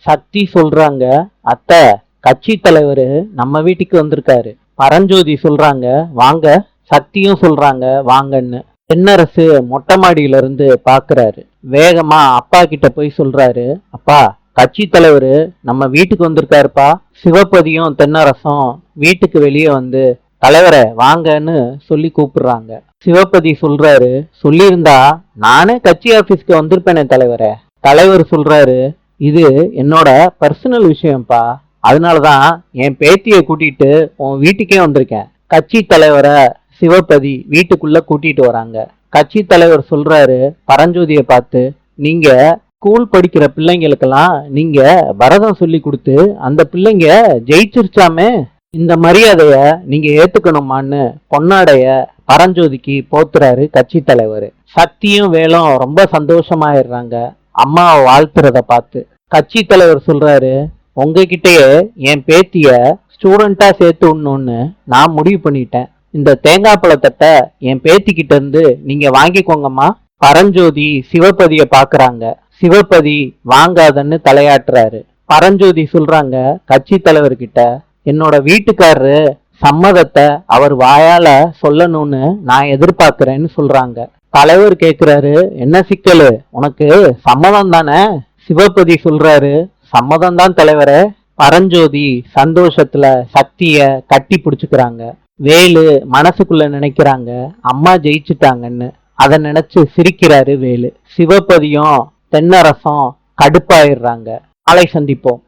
சக்தி சொல்றாங்க, அத்தை கட்சி தலைவர் நம்ம வீட்டுக்கு வந்திருக்காரு. பரஞ்சோதி சொல்றாங்க, வாங்க. சக்தியும் சொல்றாங்க, வாங்கன்னு. தென்னரசு மொட்டை மாடியில இருந்து பாக்குறாரு. வேகமா அப்பா கிட்ட போய் சொல்றாரு, அப்பா கட்சி தலைவர் நம்ம வீட்டுக்கு வந்திருக்காருப்பா. சிவபதியும் தென்னரசும் வீட்டுக்கு வெளியே வந்து தலைவரை வாங்கன்னு சொல்லி கூப்பிடுறாங்க. சிவபதி சொல்றாரு, சொல்லியிருந்தா நானே கட்சி ஆபீஸ்க்கு வந்திருப்பேனே தலைவரே. தலைவர் சொல்றாரு, இது என்னோட பர்சனல் விஷயம்ப்பா, அதனாலதான் என் பேத்தியை கூட்டிட்டு உன் வீட்டுக்கே வந்திருக்கேன். கட்சி தலைவரை சிவபதி வீட்டுக்குள்ள கூட்டிட்டு வராங்க. கட்சி தலைவர் சொல்றாரு பரஞ்சோதியை பார்த்து, நீங்க ஸ்கூல் படிக்கிற பிள்ளைங்களுக்கெல்லாம் நீங்க பரதம் சொல்லி கொடுத்து அந்த பிள்ளைங்க ஜெயிச்சிருச்சாமே, இந்த மரியாதைய நீங்க ஏத்துக்கணுமான்னு பொன்னாடைய பரஞ்சோதிக்கு போத்துறாரு கட்சி தலைவர். சக்தியும் வேலும் ரொம்ப சந்தோஷமாயிடுறாங்க அம்மாவை வாழ்த்துறத பார்த்து. கட்சி தலைவர் சொல்றாரு, உங்ககிட்டயே என் பேத்திய ஸ்டூடெண்டா சேர்த்து விடணும்னு நான் முடிவு பண்ணிட்டேன். இந்த தேங்காய் பழத்தட்டை என் பேத்திக்கிட்ட இருந்து நீங்க வாங்கிக்கோங்கம்மா. பரஞ்சோதி சிவபதிய பாக்குறாங்க. சிவபதி வாங்காதன்னு தலையாட்டுறாரு. பரஞ்சோதி சொல்றாங்க கட்சி தலைவர்கிட்ட, என்னோட வீட்டுக்காரரு சம்மதத்தை அவர் வாயால சொல்லணும்னு நான் எதிர்பார்க்கிறேன்னு சொல்றாங்க. தலைவர் கேக்குறாரு, என்ன சிக்கலு, உனக்கு சம்மதம் தானே? சிவபதி சொல்றாரு, சம்மதம் தான் தலைவரே. பரஞ்சோதி சந்தோஷத்துல சக்திய கட்டி பிடிச்சுக்கிறாங்க. வேலு மனசுக்குள்ள நினைக்கிறாங்க, அம்மா ஜெயிச்சுட்டாங்கன்னு. அதை நினைச்சு சிரிக்கிறாரு வேலு. சிவபதியும் தென்னரசும் கடுப்பாயிடுறாங்க. நாளை சந்திப்போம்.